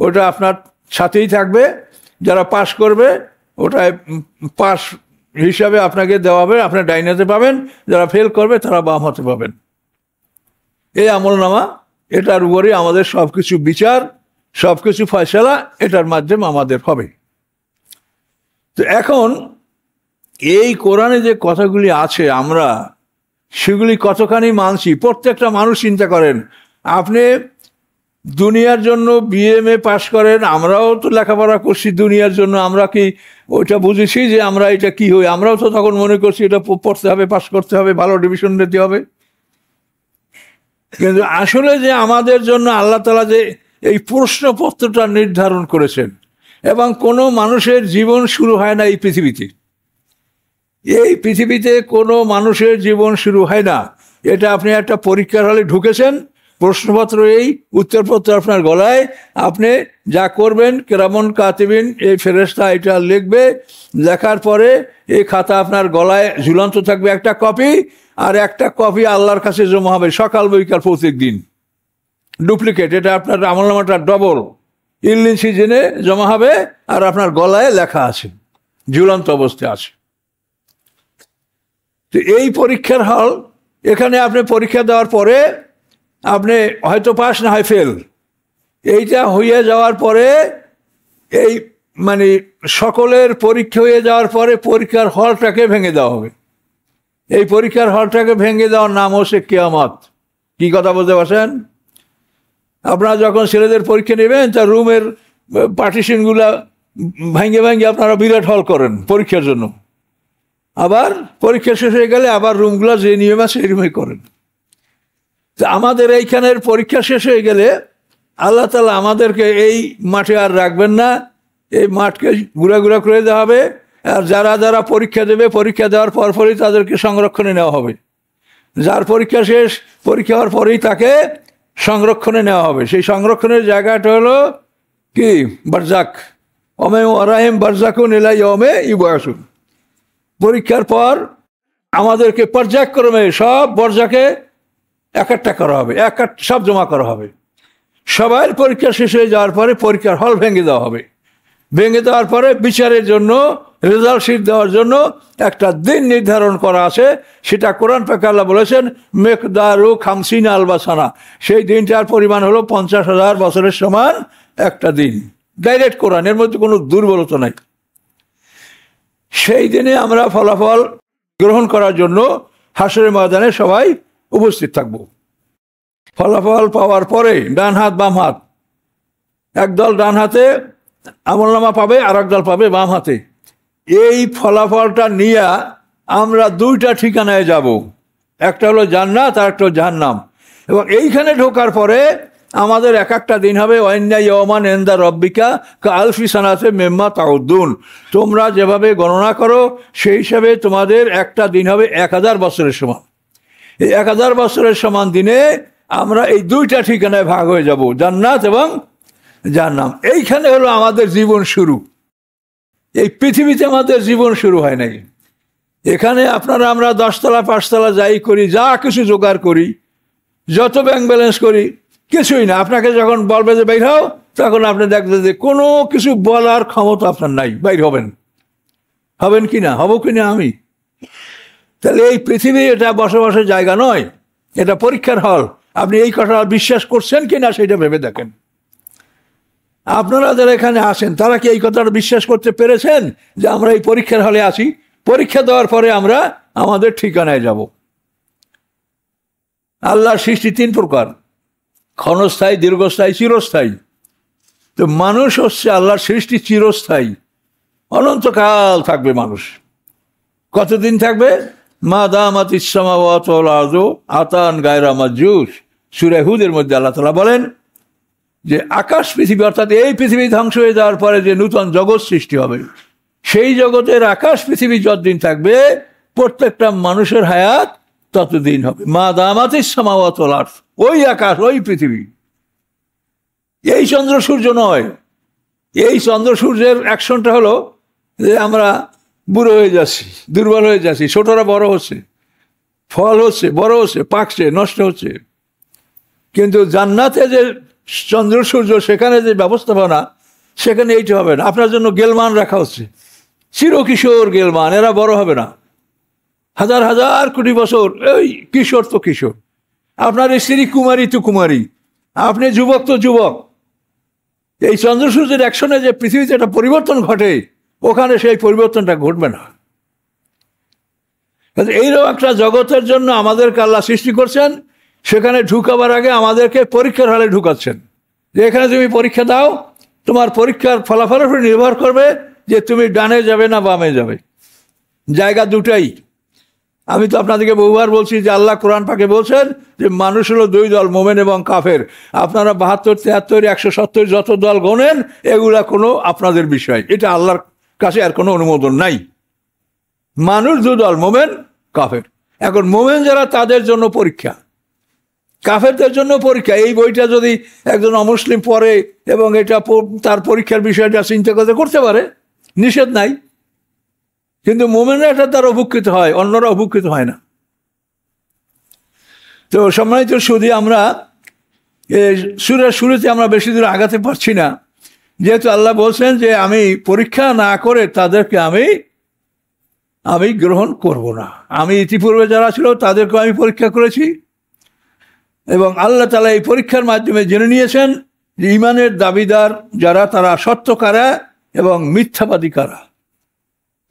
ওটা আপনার সাথেই থাকবে, যারা পাস করবে ওটায় পাস হিসাবে আপনাকে দেওয়া হবে, আপনার ডাইনাতে পাবেন, যারা ফেল করবে তারা বাম হাতে পাবেন। এই আমলনামা, এটার উপরেই আমাদের সব কিছু বিচার, সব কিছু ফয়সালা এটার মাধ্যমে আমাদের হবে। তো এখন এই কোরআনে যে কথাগুলি আছে আমরা সেগুলি কতখানি মানছি? প্রত্যেকটা মানুষ চিন্তা করেন, আপনি দুনিয়ার জন্য বিএমএ পাস করেন, আমরাও তো লেখাপড়া করছি দুনিয়ার জন্য। আমরা কি ওইটা বুঝেছি যে আমরা এটা কি হই? আমরাও তো তখন মনে করছি এটা পড়তে হবে, পাস করতে হবে, ভালো ডিভিশন নিতে হবে। কিন্তু আসলে যে আমাদের জন্য আল্লাহ তাআলা যে এই প্রশ্নপত্রটা নির্ধারণ করেছেন, এবং কোনো মানুষের জীবন শুরু হয় না এই পৃথিবীতে। এই পৃথিবীতে কোনো মানুষের জীবন শুরু হয় না। এটা আপনি একটা পরীক্ষার হলে ঢুকেছেন, প্রশ্নপত্র এই, উত্তরপত্র আপনার গলায়, আপনি যা করবেন কিরামান কাতিবিন এই ফেরেশতা এটা লিখবে। লেখার পরে এই খাতা আপনার গলায় ঝুলন্ত থাকবে একটা কপি, আর একটা কপি আল্লাহর কাছে জমা হবে সকাল বৈকাল প্রত্যেক দিন। ডুপ্লিকেট, এটা আপনার আমলনামাটা ডবল ইল্লিন সিজনে জমা হবে, আর আপনার গলায় লেখা আছে, ঝুলন্ত অবস্থায় আছে। তো এই পরীক্ষার হল, এখানে আপনি পরীক্ষা দেওয়ার পরে আপনি হয়তো পাস না হয় ফেল। এইটা হয়ে যাওয়ার পরে এই মানে সকলের পরীক্ষা হয়ে যাওয়ার পরে পরীক্ষার হলটাকে ভেঙে দেওয়া হবে। এই পরীক্ষার হলটাকে ভেঙে দেওয়ার নাম হচ্ছে কিয়ামত। কি কথা বলতে পারছেন? আপনারা যখন ছেলেদের পরীক্ষা নেবেন, তার রুমের পার্টিশনগুলা ভেঙে ভেঙে আপনারা বিরাট হল করেন পরীক্ষার জন্য। আবার পরীক্ষা শেষ হয়ে গেলে আবার রুমগুলো যে নিয়ম আছে সেই রুমে করেন। তো আমাদের এইখানের পরীক্ষা শেষ হয়ে গেলে আল্লাহ তাআলা আমাদেরকে এই মাঠে আর রাখবেন না, এই মাঠকে ঘুরা করে দেওয়া হবে। আর যারা যারা পরীক্ষা দেবে, পরীক্ষা দেওয়ার পরপরই তাদেরকে সংরক্ষণে নেওয়া হবে। যার পরীক্ষা শেষ, পরীক্ষা হওয়ার পরেই তাকে সংরক্ষণে নেওয়া হবে। সেই সংরক্ষণের জায়গাটা হলো কি? বারজাক। ওমে ওয়ারাহিম বারজাকুন ইলা ইয়াউমে ইউবআসুন। পরীক্ষার পর আমাদেরকে পর্যায়ক্রমে সব বর্জাকে একটা করা হবে, সব জমা করা হবে। সবাই পরীক্ষা শেষ হয়ে যাওয়ার পরে পরীক্ষার হল ভেঙে দেওয়া হবে। ভেঙে দেওয়ার পরে বিচারের জন্য রেজাল্ট শিট দেওয়ার জন্য একটা দিন নির্ধারণ করা আছে, সেটা কোরআন পাকে আল্লাহ বলেছেন মেকদারু খামসিন আলবাসানা, সেই দিনটার পরিমাণ হলো 50,000 বছরের সমান একটা দিন। ডাইরেক্ট কোরআন, এর মধ্যে কোনো দুর্বলতা নাই। সেই দিনে আমরা ফলাফল গ্রহণ করার জন্য হাসরের ময়দানে সবাই উপস্থিত থাকব। ফলাফল পাওয়ার পরে ডান হাত বাম হাত, একদল ডান হাতে আমলনামা পাবে আর একদল পাবে বাম হাতে। এই ফলাফলটা নিয়ে আমরা দুইটা ঠিকানায় যাব, একটা হলো জান্নাত আর একটা হলো জাহান্নাম। এবং এইখানে ঢোকার পরে আমাদের এক একটা দিন হবে ওয়াইন্না ইয়াওমান ইনদা রব্বিকা কাআলফি সানাতে মিম্মা তাউদ্দুন, তোমরা যেভাবে গণনা করো সেই হিসাবে তোমাদের একটা দিন হবে 1000 বছরের সমান। এই 1000 বছরের সমান দিনে আমরা এই দুইটা ঠিকানায় ভাগ হয়ে যাব, জান্নাত এবং জাহান্নাম। এইখানে হলো আমাদের জীবন শুরু। এই পৃথিবীতে আমাদের জীবন শুরু হয় নাই। এখানে আপনারা আমরা 10 তলা 5 তলা যাই করি, যা কিছু জোগাড় করি, যত ব্যাংক ব্যালেন্স করি, কিছুই না। আপনাকে যখন বলবে যে বাইর হও, তখন আপনি দেখবেন যে কোনো কিছু বলার ক্ষমতা আপনার নাই, বাইর হবেন। হবেন কি না, হব কি না আমি? তাহলে এই পৃথিবী এটা বসবাসের জায়গা নয়, এটা পরীক্ষার হল। আপনি এই কথা বিশ্বাস করছেন কি না সেটা ভেবে দেখেন। আপনারা যারা এখানে আসেন তারা কি এই কথাটা বিশ্বাস করতে পেরেছেন যে আমরা এই পরীক্ষার হলে আছি? পরীক্ষা দেওয়ার পরে আমরা আমাদের ঠিকানায় যাব। আল্লাহর সৃষ্টি 3 প্রকার, ক্ষণস্থায়ী, দীর্ঘস্থায়ী, চিরস্থায়ী। তো মানুষ হচ্ছে আল্লাহর সৃষ্টি চিরস্থায়ী, অনন্তকাল থাকবে মানুষ। কতদিন থাকবে? মা দামাতিস সামাওয়াতু ওয়াল আরদু আতান গায়রা মাজুস। সূরা হুদের মধ্যে আল্লাহ তাআলা বলেন যে আকাশ পৃথিবী, অর্থাৎ এই পৃথিবী ধ্বংস হয়ে যাওয়ার পরে যে নূতন জগৎ সৃষ্টি হবে, সেই জগতের আকাশ পৃথিবী যতদিন থাকবে প্রত্যেকটা মানুষের হায়াত ততদিন হবে। মা দামাতিস সামাওয়াতু ওয়াল আরদ, ওই আকাশ, ওই পৃথিবী, এই চন্দ্র সূর্য নয়। এই চন্দ্র সূর্যের অ্যাকশনটা হলো যে আমরা বুড়ো হয়ে যাচ্ছি, দুর্বল হয়ে যাচ্ছি, ছোটরা বড় হচ্ছে, ফল হচ্ছে, বড় হচ্ছে, পাকছে, নষ্ট হচ্ছে। কিন্তু জান্নাতে যে চন্দ্র সূর্য, সেখানে যে ব্যবস্থাপনা, সেখানে এইটা হবে না। আপনার জন্য গেলমান রাখা হচ্ছে, চিরকিশোর গেলমান, এরা বড় হবে না। হাজার হাজার কোটি বছর ওই কিশোর তো কিশোর। আপনার স্ত্রী কুমারী তো কুমারী, আপনি যুবক তো যুবক। এই চন্দ্র সূর্যের অ্যাকশনে যে পৃথিবীতে একটা পরিবর্তন ঘটে, ওখানে সেই পরিবর্তনটা ঘটবে না। এইরকম একটা জগতের জন্য আমাদেরকে আল্লাহ সৃষ্টি করছেন, সেখানে ঢুকাবার আগে আমাদেরকে পরীক্ষার হলে ঢুকাচ্ছেন যে এখানে তুমি পরীক্ষা দাও, তোমার পরীক্ষার ফলাফলের উপর নির্ভর করবে যে তুমি ডানে যাবে না বামে যাবে। জায়গা দুটাই। আমি তো আপনাদেরকে বহুবার বলছি যে আল্লাহ কোরআন পাকে বলছেন যে মানুষ হলো 2 দল, মোমেন এবং কাফের। আপনারা 72, 73, 170 যত দল গণেন, এগুলা কোনো আপনাদের বিষয়, এটা আল্লাহর কাছে আর কোনো অনুমোদন নাই। মানুষ 2 দল, মোমেন কাফের। এখন মোমেন যারা, তাদের জন্য পরীক্ষা, কাফেরদের জন্য পরীক্ষা। এই বইটা যদি একজন অমুসলিম পড়ে এবং এটা তার পরীক্ষার বিষয়টা চিন্তা করতে পারে, নিষেধ নাই। কিন্তু মোমেনরা এটা তার অভুক্ষিত হয়, অন্যরা অভুক্ষিত হয় না। তো সম্মানিত সুধী, আমরা সূরার শুরুতে আমরা বেশি দূর আগাতে পারছি না, যেহেতু আল্লাহ বলছেন যে আমি পরীক্ষা না করে তাদেরকে আমি গ্রহণ করব না। আমি ইতিপূর্বে যারা ছিল তাদেরকে আমি পরীক্ষা করেছি, এবং আল্লাহ তাআলা এই পরীক্ষার মাধ্যমে জেনে নিয়েছেন যে ঈমানের দাবিদার যারা, তারা সত্য কারা এবং মিথ্যাবাদী কারা।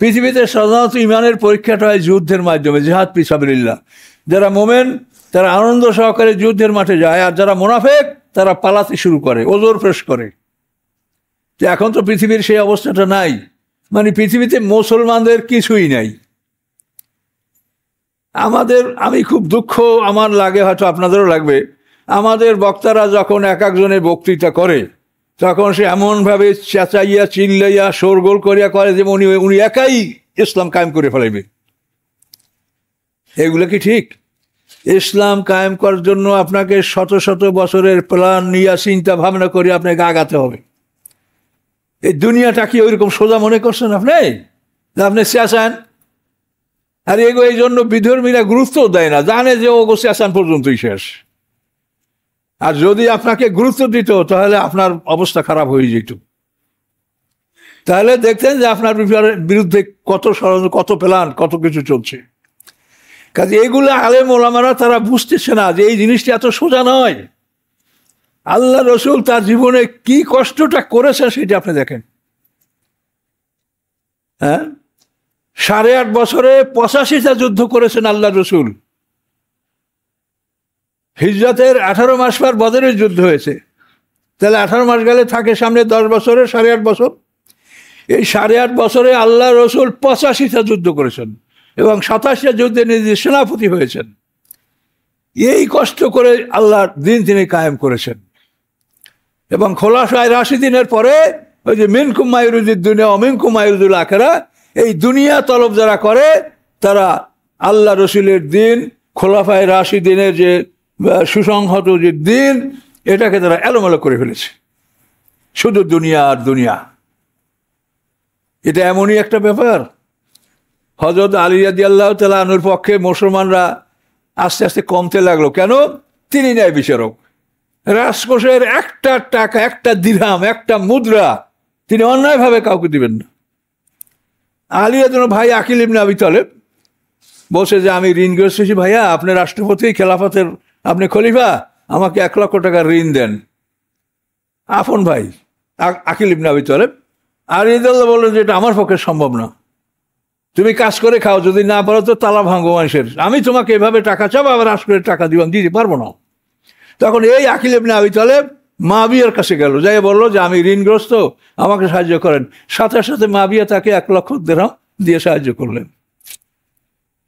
পৃথিবীতে সাধারণত ঈমানের পরীক্ষাটা হয় যুদ্ধের মাধ্যমে, জিহাদ ফি সাবিলিল্লাহ। যারা মোমেন তারা আনন্দ সহকারে যুদ্ধের মাঠে যায়, আর যারা মুনাফিক তারা পালাতে শুরু করে, ওজর পেশ করে। এখন তো পৃথিবীর সেই অবস্থাটা নাই, মানে পৃথিবীতে মুসলমানদের কিছুই নাই। আমি খুব দুঃখ আমার লাগে, হয়তো আপনাদেরও লাগবে, আমাদের বক্তারা যখন এক একজনের বক্তৃতা করে, তখন সে এমনভাবে চেঁচাইয়া চিল্লাইয়া শোরগোল করিয়া করে যে উনি একাই ইসলাম কায়েম করে ফেলাইবে। এগুলো কি ঠিক? ইসলাম কায়েম করার জন্য আপনাকে শত শত বছরের প্ল্যান নিয়ে চিন্তা ভাবনা করে আপনাকে আগাতে হবে। এই দুনিয়াটা কি ওইরকম সোজা মনে করছেন আপনি চেঁচান? আর এই জন্য বিধর্মীরা গুরুত্ব দেয় না, জানে যে ও চেঁচান পর্যন্তই শেষ। আর যদি আপনাকে গুরুত্ব দিত তাহলে আপনার অবস্থা খারাপ হয়ে যেত। তাহলে দেখতেন যে আপনার বিরুদ্ধে কত ষড়যন্ত্র, কত প্ল্যান, কত কিছু চলছে। কাজে এইগুলো আলেম ওলামারা তারা বুঝতেছে না যে এই জিনিসটা এত সোজা নয়। আল্লাহ রসুল তার জীবনে কি কষ্টটা করেছে সেটা আপনি দেখেন। হ্যাঁ, 8.5 বছরে 85টা যুদ্ধ করেছেন আল্লাহ রসুল। হিজরতের 18 মাস পর বদরের যুদ্ধ হয়েছে, তাহলে 18 মাস গেলে থাকে সামনে 10 বছরে 8.5 বছর। এই 8.5 বছরে আল্লাহ রসুল 85টা যুদ্ধ করেছেন এবং 27টা যুদ্ধে নিজে সেনাপতি হয়েছেন। এই কষ্ট করে আল্লাহর দিন তিনি কায়েম করেছেন। এবং খোলাফায়ে রাশিদিনের পরে ওই যে মিনকুম মায়ুরিদুদ দুনিয়া ওয়া মিনকুম মায়ুরিদুল আখিরা, এই দুনিয়া তলব যারা করে তারা আল্লাহ রসুলের দিন, খোলাফায়ে রাশিদিনের যে সুসংহত যে দিন, এটাকে তারা এলোমেলো করে ফেলেছে। শুধু দুনিয়া আর দুনিয়া, এটা এমনই একটা ব্যাপার। হযরত আলী রাদিয়াল্লাহু তাআলা আনহুর পক্ষে মুসলমানরা আস্তে আস্তে কমতে লাগলো। কেন? তিনি ন্যায় বিচারক। রাজকোষের একটা টাকা, একটা দিরহাম, একটা মুদ্রা তিনি অন্যায়ভাবে কাউকে দিবেন না। আলী রাদিয়াল্লাহু ভাই আকিল ইবনে আবি তালেব বলছে যে আমি ঋণগ্রস্ত হয়েছি, ভাইয়া আপনি রাষ্ট্রপতি, খেলাফতের আপনি খলিফা, আমাকে 1 লক্ষ টাকা ঋণ দেন। আপন ভাই আকিল ইবনে আবি তালেব। আর রাদিয়াল্লাহু বললেন যে এটা আমার পক্ষে সম্ভব না, তুমি কাজ করে খাও, যদি না পারো তো তালা ভাঙো মানুষের, আমি তোমাকে এভাবে টাকা চাবো আবার রাষ্ট্রের টাকা দিবাম, দিতে পারবো না। তখন এই আকিল ইবনে আবি তালেব মুআবিয়ার কাছে গেল, যাই বললো যে আমি ঋণগ্রস্ত, আমাকে সাহায্য করেন। সাথে সাথে মুআবিয়া তাকে 1 লক্ষ দিরহাম দিয়ে সাহায্য করলেন।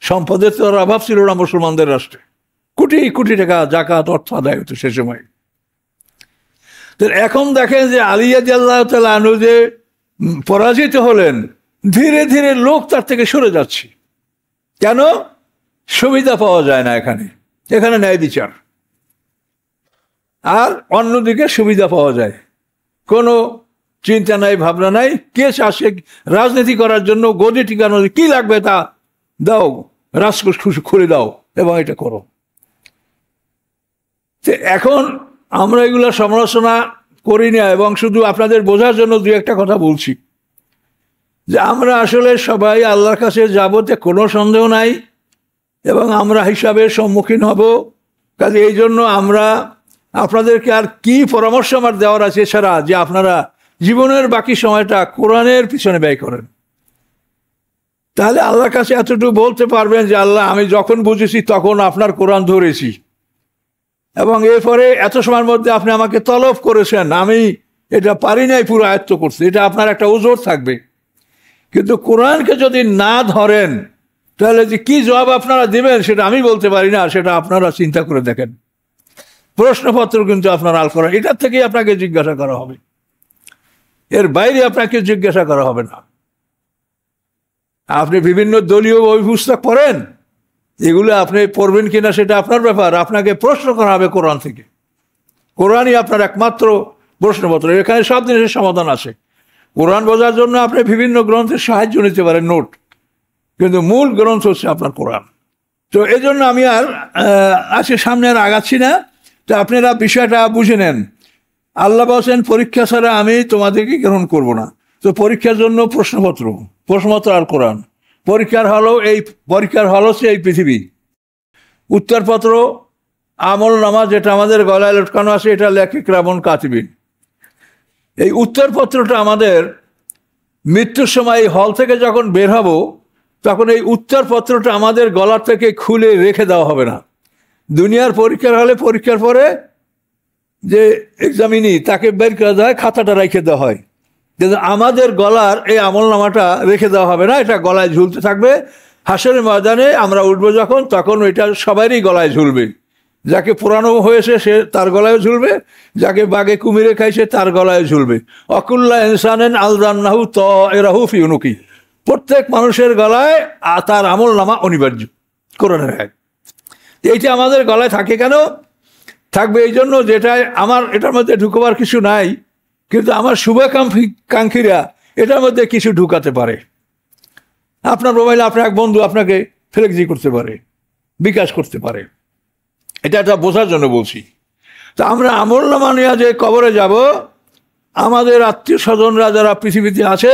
সম্পদের তো অভাব ছিল না মুসলমানদের রাষ্ট্রে, কোটি কোটি টাকা জাকাত অর্থ আদায় হতো সে সময়। তো এখন দেখেন যে আলী রাদিয়াল্লাহু তাআলা আনহু যে পরাজিত হলেন, ধীরে ধীরে লোক তার থেকে সরে যাচ্ছে। কেন? সুবিধা পাওয়া যায় না এখানে, এখানে ন্যায় বিচার। আর অন্যদিকে সুবিধা পাওয়া যায়, কোনো চিন্তা নাই, ভাবনা নাই, কে আসে রাজনীতি করার জন্য, গদি টিকানো, কি লাগবে তা দাও, রাজকোষ খুলে দাও এবং এটা করো। এখন আমরা এগুলো সমালোচনা করি না, এবং শুধু আপনাদের বোঝার জন্য 2-1টা কথা বলছি যে আমরা আসলে সবাই আল্লাহর কাছে যাব, তে কোনো সন্দেহ নাই, এবং আমরা হিসাবের সম্মুখীন হব। কাজে এই জন্য আমরা আপনাদেরকে আর কি পরামর্শ আমার দেওয়ার আছে এছাড়া যে আপনারা জীবনের বাকি সময়টা কোরআনের পিছনে ব্যয় করেন। তাহলে আল্লাহর কাছে এতটুকু বলতে পারবেন যে আল্লাহ, আমি যখন বুঝেছি তখন আপনার কোরআন ধরেছি, এবং এরপরে এত সময়ের মধ্যে আপনি আমাকে তলব করেছেন, আমি এটা পারি নাই পুরো আয়ত্ত করতে, এটা আপনার একটা ওজর থাকবে। কিন্তু কোরআনকে যদি না ধরেন তাহলে যে কি জবাব আপনারা দিবেন সেটা আমি বলতে পারি না, সেটা আপনারা চিন্তা করে দেখেন। প্রশ্নপত্র কিন্তু আপনার আল করা, এটার থেকেই আপনাকে জিজ্ঞাসা করা হবে, এর বাইরে আপনাকে জিজ্ঞাসা করা হবে না। আপনি বিভিন্ন দলীয় বই পুস্তক পড়েন, এগুলো আপনি পড়বেন কিনা সেটা আপনার ব্যাপার, আপনাকে প্রশ্ন করা হবে কোরআন থেকে। কোরআনই আপনার একমাত্র প্রশ্নপত্র, এখানে সব জিনিসের সমাধান আছে। কোরআন বোঝার জন্য আপনি বিভিন্ন গ্রন্থের সাহায্য নিতে পারেন, নোট, কিন্তু মূল গ্রন্থ হচ্ছে আপনার কোরআন। তো এই জন্য আমি আর আজকে সামনে আর আগাচ্ছি না। তো আপনারা বিষয়টা বুঝে নেন। আল্লাহ বলছেন পরীক্ষা ছাড়া আমি তোমাদেরকে গ্রহণ করব না। তো পরীক্ষার জন্য প্রশ্নপত্র আর কোরআন। পরীক্ষার হল হচ্ছে এই পৃথিবী। উত্তরপত্র আমল নামা যেটা আমাদের গলায় লটকানো আছে, এটা লেখে কিরামান কাতিবিন। এই উত্তরপত্রটা আমাদের মৃত্যুর সময় হল থেকে যখন বের হব, তখন এই উত্তরপত্রটা আমাদের গলার থেকে খুলে রেখে দেওয়া হবে না। দুনিয়ার পরীক্ষার হলে পরীক্ষার পরে যে এক্সামিনি তাকে বের করে দেওয়া হয়, খাতাটা রেখে দেওয়া হয়, কিন্তু আমাদের গলার এই আমলনামাটা রেখে দেওয়া হবে না, এটা গলায় ঝুলতে থাকবে। হাসরের ময়দানে আমরা উঠবো যখন, তখন ওইটা সবারই গলায় ঝুলবে। যাকে পোড়ানো হয়েছে সে তার গলায় ঝুলবে, যাকে বাঘে কুমিরে খাইছে তার গলায় ঝুলবে। অকুল্লা ইনসানেন আলজান্নাহু তায়রাহু ফি উনুকি, প্রত্যেক মানুষের গলায় তার আমলনামা অনিবার্য, কোরআনের আয়াত। এইটা আমাদের গলায় থাকে কেন? থাকবে এই জন্য যেটা আমার এটার মধ্যে ঢুকবার কিছু নাই, কিন্তু আমার শুভাকাঙ্ক্ষীরা এটার মধ্যে কিছু ঢুকাতে পারে। আপনার মোবাইলে আপনার এক বন্ধু আপনাকে ফ্লেক্সি করতে পারে, বিকাশ করতে পারে, এটা বোঝার জন্য বলছি। তো আমরা আমলনামা নিয়ে যে কবরে যাব, আমাদের আত্মীয় স্বজনরা যারা পৃথিবীতে আছে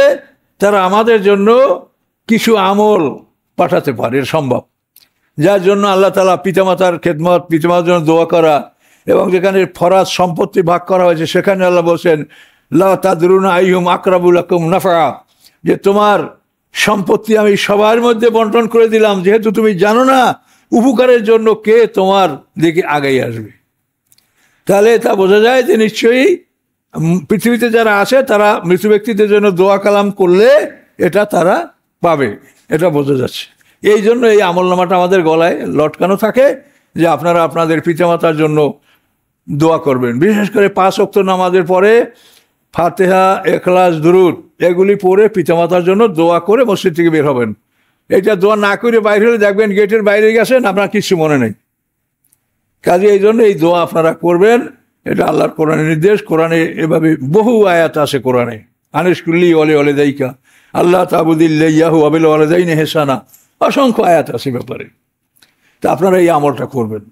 তারা আমাদের জন্য কিছু আমল পাঠাতে পারে, সম্ভব, যার জন্য আল্লাহ তাআলা পিতামাতার খেদমত, পিতামাতার জন্য দোয়া করা, এবং যেখানে ফরাজ সম্পত্তি ভাগ করা হয়েছে সেখানে আল্লাহ বলছেন লা তাদরুনা আইহুম আকরাবু লাকুম নাফা, যে তোমার সম্পত্তি আমি সবার মধ্যে বন্টন করে দিলাম, যেহেতু তুমি জানো না উপকারের জন্য কে তোমার দিকে আগাই আসবে। তাহলে তা বোঝা যায় যে নিশ্চয়ই পৃথিবীতে যারা আছে তারা মৃত ব্যক্তিদের জন্য দোয়া কালাম করলে এটা তারা পাবে, এটা বোঝা যাচ্ছে। এই জন্য এই আমলনামাটা আমাদের গলায় লটকানো থাকে যে আপনারা আপনাদের পিতামাতার জন্য দোয়া করবেন। বিশেষ করে 5 ওয়াক্ত নামাজের পরে ফাতিহা, ইখলাস, দুরুদ এগুলি পড়ে পিতামাতার জন্য দোয়া করে মসজিদ থেকে বের হবেন। এটা দোয়া না করে বাইরে হলে দেখবেন গেটের বাইরে গেছেন, আপনার কিছু মনে নেই। কাজে এই জন্য এই দোয়া আপনারা করবেন, এটা আল্লাহর কোরআনের নির্দেশ। কোরআনে এভাবে বহু আয়াত আছে কোরআনে, আনিশকুল্লি ওয়ালি ওয়ালিদাইকা আল্লাহ তাবুদিল্লাহু ওয়া বিল ওয়ালিদাইনি ইহসানা, অসংখ্য আয়াত আছে ব্যাপারে। তা আপনারা এই আমলটা করবেন।